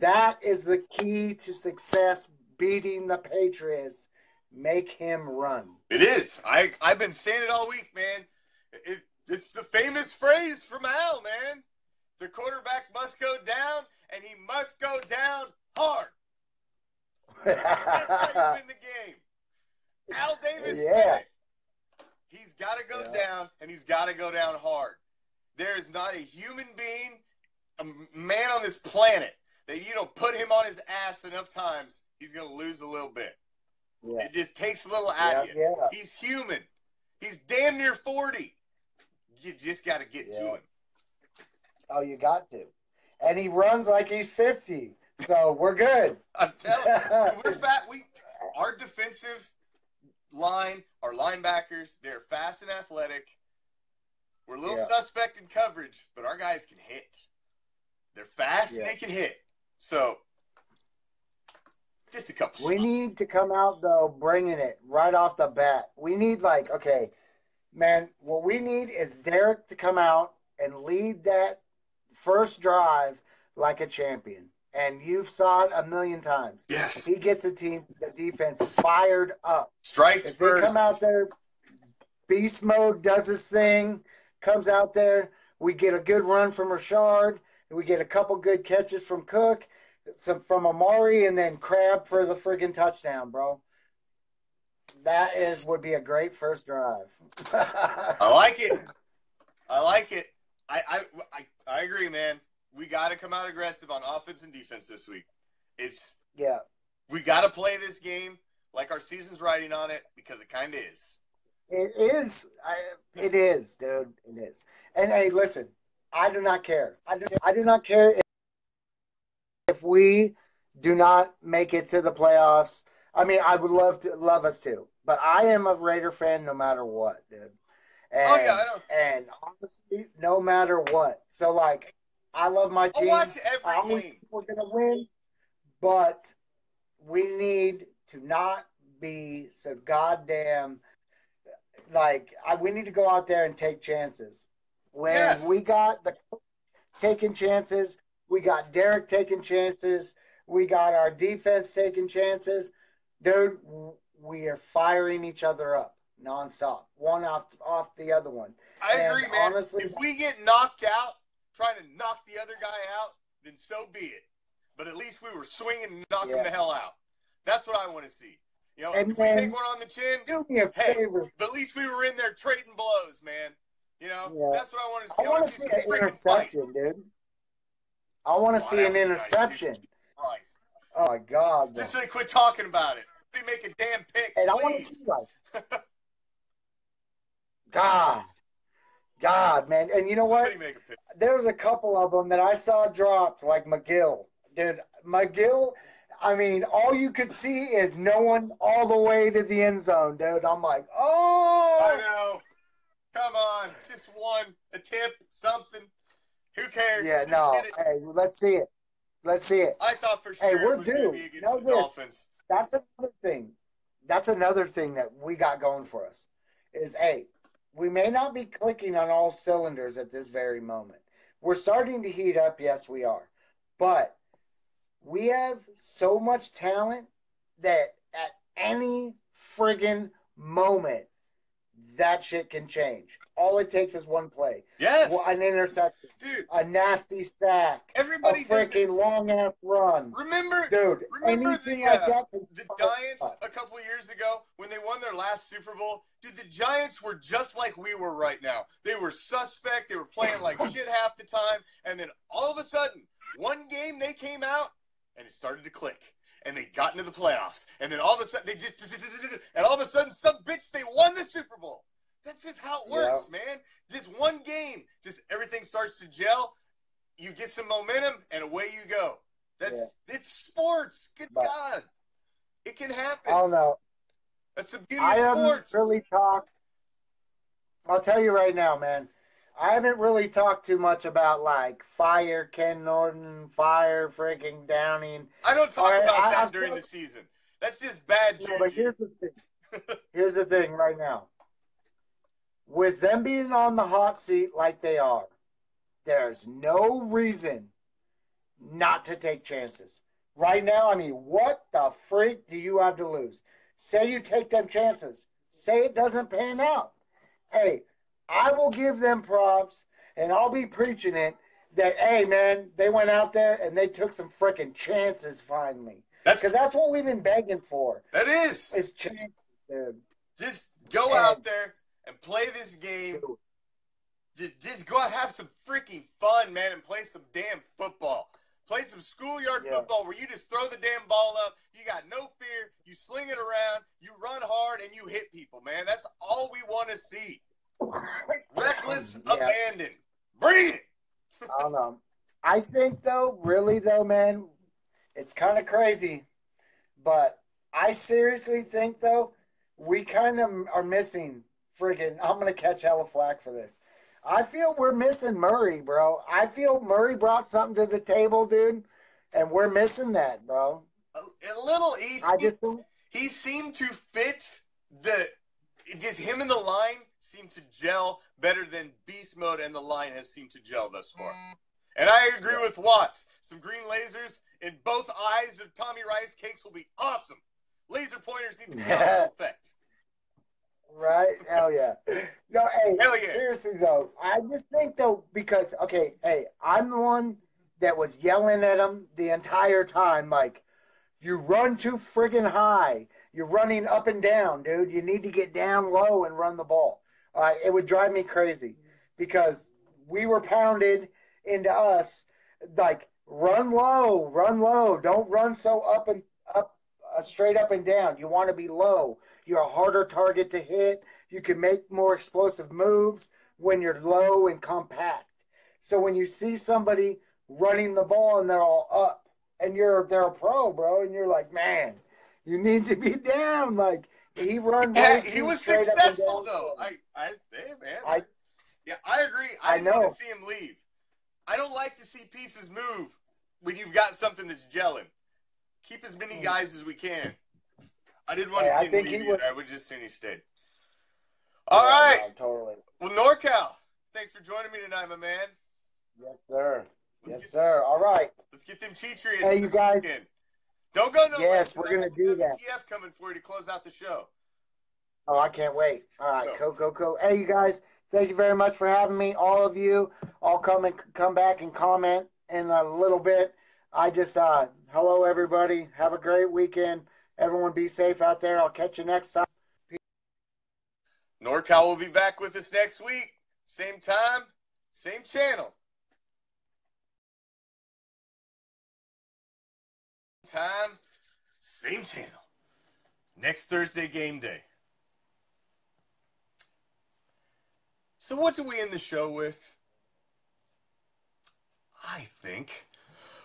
That is the key to success beating the Patriots. Make him run. It is. I've been saying it all week, man. It's the famous phrase from Al, man. The quarterback must go down, and he must go down hard. That's how you win the game. Al Davis said it. He's got to go down, and he's got to go down hard. There is not a human being, a man on this planet, that you don't put him on his ass enough times, he's going to lose a little bit. Yeah. It just takes a little out of you. Yeah. He's human. He's damn near 40. You just got to get to him. Oh, you got to. And he runs like he's 50. So we're good. I'm telling you, we're fat. Our defensive line, our linebackers, they're fast and athletic. We're a little suspect in coverage, but our guys can hit. They're fast Yeah. and they can hit. So, just a couple We shots. need to come out, though, bringing it right off the bat. We need, like, okay, man, what we need is Derek to come out and lead that first drive like a champion. And you've saw it a million times. Yes. He gets the defense fired up. Strike If first. they come out there, beast mode does his thing, comes out there, we get a good run from Rashard, we get a couple good catches from Cook, some from Amari, and then Crab for the friggin' touchdown, bro. That would be a great first drive. I like it. I like it. I agree, man. We got to come out aggressive on offense and defense this week. Yeah. We got to play this game like our season's riding on it because it kind of is. It is. It is, dude. It is. And hey, listen, I do not care. I do not care if we do not make it to the playoffs. I mean, I would love us to, but I am a Raider fan no matter what, dude. And, I know. And honestly, no matter what. So like, I love my team. I'll watch every game. We're gonna win, but we need to not be so goddamn like. We need to go out there and take chances. When we got the taking chances, we got Derek taking chances, we got our defense taking chances. Dude, we are firing each other up nonstop, one off the other one. I agree, man. Honestly, if we get knocked out trying to knock the other guy out, then so be it. But at least we were swinging and knocking the hell out. That's what I want to see. You know, if we take one on the chin, do me a favor. But at least we were in there trading blows, man. You know, that's what I want to see. I want to see an interception, dude. I want to see an interception. Christ. Oh my God! Just so they quit talking about it. Somebody make a damn pick, and I want to see like, God, man. And you know what? There's a couple of them that I saw dropped, like McGill. Dude, McGill, I mean, all you could see is no one all the way to the end zone, dude. I'm like, oh. I know. Come on. Just one. A tip, something. Who cares? Yeah, no. Hey, let's see it. Let's see it. I thought for sure we're it was going to be against the Dolphins. That's another thing. That's another thing that we got going for us is, hey, we may not be clicking on all cylinders at this very moment. We're starting to heat up. Yes, we are. But we have so much talent that at any friggin' moment, that shit can change. All it takes is one play. Yes. An interception. Dude. A nasty sack. Everybody a freaking long-ass run. Remember the Giants a couple of years ago when they won their last Super Bowl? Dude, the Giants were just like we were right now. They were suspect. They were playing like shit half the time. And then all of a sudden, one game they came out and it started to click. And they got into the playoffs. And then all of a sudden, some bitch, they won the Super Bowl. That's just how it works, man. Just one game, just everything starts to gel. You get some momentum, and away you go. It's sports. Good God. It can happen. I don't know. That's the beauty of sports. I'll tell you right now, man. I haven't really talked too much about, like, fire Ken Norton, fire freaking Downing. I don't talk about that during the season. That's just bad juju. But here's the thing. Here's the thing right now. With them being on the hot seat like they are, there's no reason not to take chances. Right now, I mean, what the freak do you have to lose? Say you take them chances. Say it doesn't pan out. Hey, I will give them props, and I'll be preaching it that, hey, man, they went out there and they took some freaking chances finally. Because that's what we've been begging for. That is. It's chances, dude. Just go out there and play this game. Just go out, have some freaking fun, man, and play some damn football. Play some schoolyard football where you just throw the damn ball up. You got no fear. You sling it around. You run hard, and you hit people, man. That's all we want to see. Reckless abandon. Bring it. I don't know. I think, though, really, though, man, it's kind of crazy. But I seriously think, though, we kind of are missing friggin', I'm going to catch hella flack for this. I feel we're missing Murray, bro. I feel Murray brought something to the table, dude, and we're missing that, bro. A little. I just don't. He seemed to fit the. Just him and the line seemed to gel better than Beast Mode and the line has seemed to gel thus far. And I agree with Watts. Some green lasers in both eyes of Tommy Rice Cakes will be awesome. Laser pointers need to be on full effect. Right? Hell yeah. No, hey, Hell yeah. seriously though, I just think though, because okay, hey, I'm the one that was yelling at him the entire time, like, you run too friggin' high. You're running up and down, dude. You need to get down low and run the ball. It would drive me crazy because we were pounded into us like run low. Don't run so up and up, straight up and down. You want to be low. You're a harder target to hit. You can make more explosive moves when you're low and compact. So when you see somebody running the ball and they're all up, and they're a pro, bro, and you're like, man, you need to be down. Like he run. Yeah, he was successful though. Hey man. I agree. I didn't want to see him leave. I don't like to see pieces move when you've got something that's gelling. Keep as many guys as we can. I didn't want to see him leave either. I would just seen he stayed. All right. No, totally. Well, NorCal, thanks for joining me tonight, my man. Yes, sir. Yes, sir. All right. Let's get them Cheatriots. Hey, you guys. Weekend. Don't go nowhere. Yes, we're going to do that. WTF coming for you to close out the show. Oh, I can't wait. All right. Go. Hey, you guys. Thank you very much for having me. All of you. I'll come back and comment in a little bit. I just, hello, everybody. Have a great weekend. Everyone be safe out there. I'll catch you next time. NorCal will be back with us next week. Same time, same channel. Time, same channel. Next Thursday game day. So what do we end the show with? I think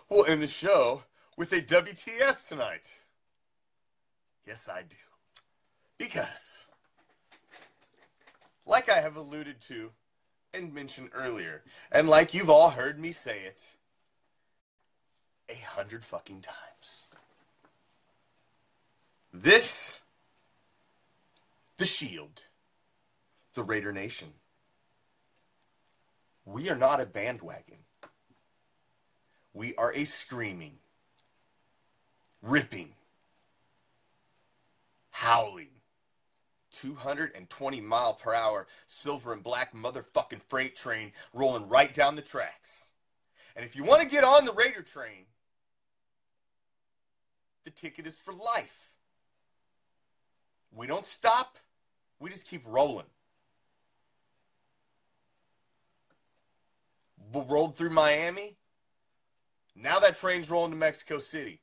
we'll end the show with a WTF tonight. Yes, I do. Because, like I have alluded to and mentioned earlier, and like you've all heard me say it 100 fucking times. This, the Shield, the Raider Nation, we are not a bandwagon. We are a screaming, ripping, howling, 220-mile-per-hour silver and black motherfucking freight train rolling right down the tracks. And if you want to get on the Raider train, the ticket is for life. We don't stop. We just keep rolling. We rolled through Miami. Now that train's rolling to Mexico City.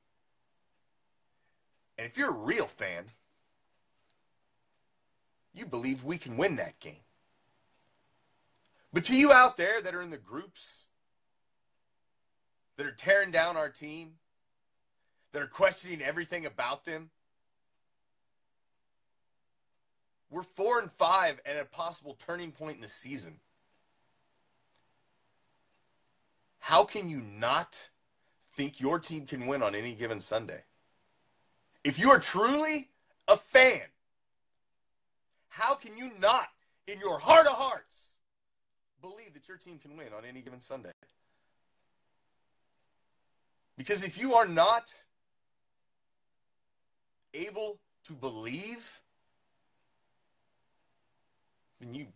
And if you're a real fan, you believe we can win that game. But to you out there that are in the groups, that are tearing down our team, that are questioning everything about them, we're 4-5 at a possible turning point in the season. How can you not think your team can win on any given Sunday? If you are truly a fan, how can you not, in your heart of hearts, believe that your team can win on any given Sunday? Because if you are not able to believe, then you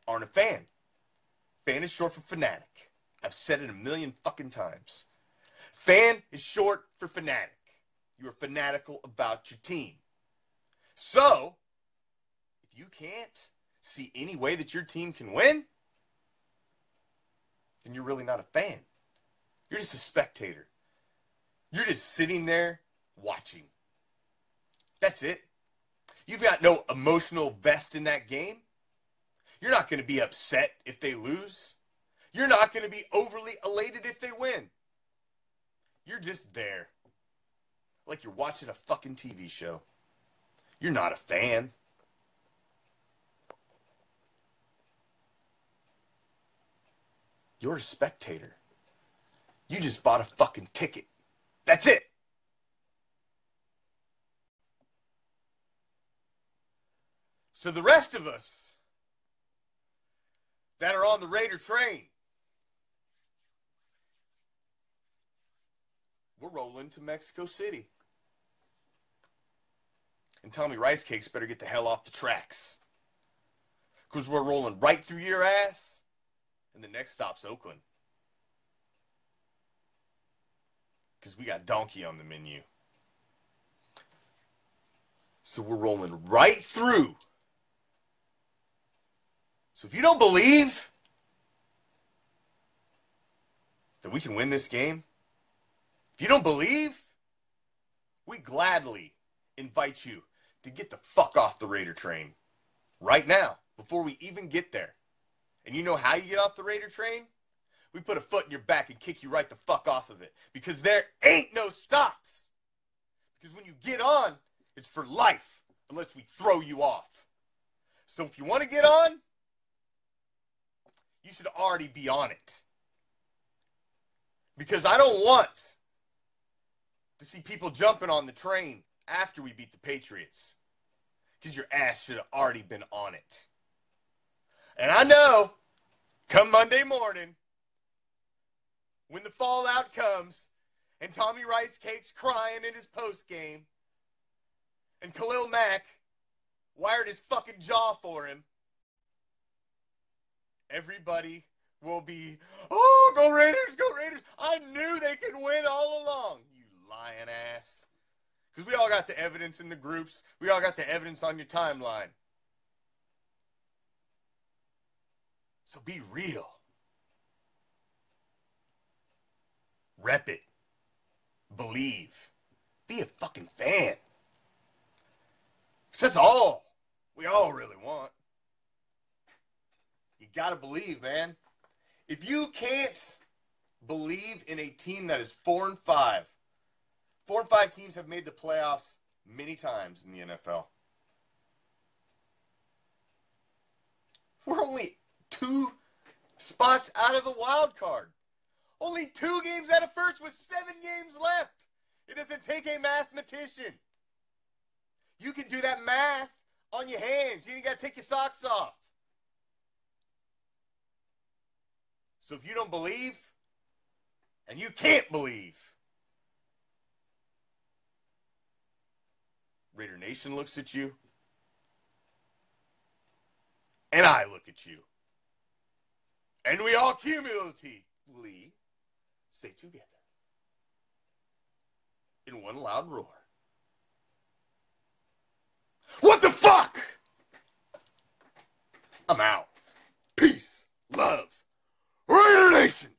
aren't a fan. Fan is short for fanatic. I've said it a million fucking times. Fan is short for fanatic. You are fanatical about your team. So, if you can't see any way that your team can win, then you're really not a fan. You're just a spectator. You're just sitting there watching. That's it. You've got no emotional vest in that game. You're not going to be upset if they lose. You're not going to be overly elated if they win. You're just there. Like you're watching a fucking TV show. You're not a fan. You're a spectator. You just bought a fucking ticket. That's it. So the rest of us that are on the Raider train, we're rolling to Mexico City. And Tommy Rice Cakes better get the hell off the tracks. Because we're rolling right through your ass. And the next stop's Oakland. Because we got Donkey on the menu. So we're rolling right through. So if you don't believe that we can win this game, if you don't believe, we gladly invite you to get the fuck off the Raider train right now before we even get there. And you know how you get off the Raider train? We put a foot in your back and kick you right the fuck off of it. Because there ain't no stops. Because when you get on, it's for life unless we throw you off. So if you want to get on, you should already be on it. Because I don't want to see people jumping on the train after we beat the Patriots. Because your ass should have already been on it. And I know, come Monday morning, when the fallout comes, and Tommy Rice Cakes crying in his postgame, and Khalil Mack wired his fucking jaw for him, everybody will be, oh, go Raiders, go Raiders. I knew they could win all along, you lying ass. Because we all got the evidence in the groups. We all got the evidence on your timeline. So be real. Rep it. Believe. Be a fucking fan. That's all we all really want. You gotta believe, man. If you can't believe in a team that is 4-5, 4-5 teams have made the playoffs many times in the NFL. We're only 2 spots out of the wild card. Only 2 games out of first with 7 games left. It doesn't take a mathematician. You can do that math on your hands. You ain't got to take your socks off. So if you don't believe, and you can't believe, Raider Nation looks at you, and I look at you. And we all cumulatively say together in one loud roar, what the fuck? I'm out. Peace, love, Raider Nation.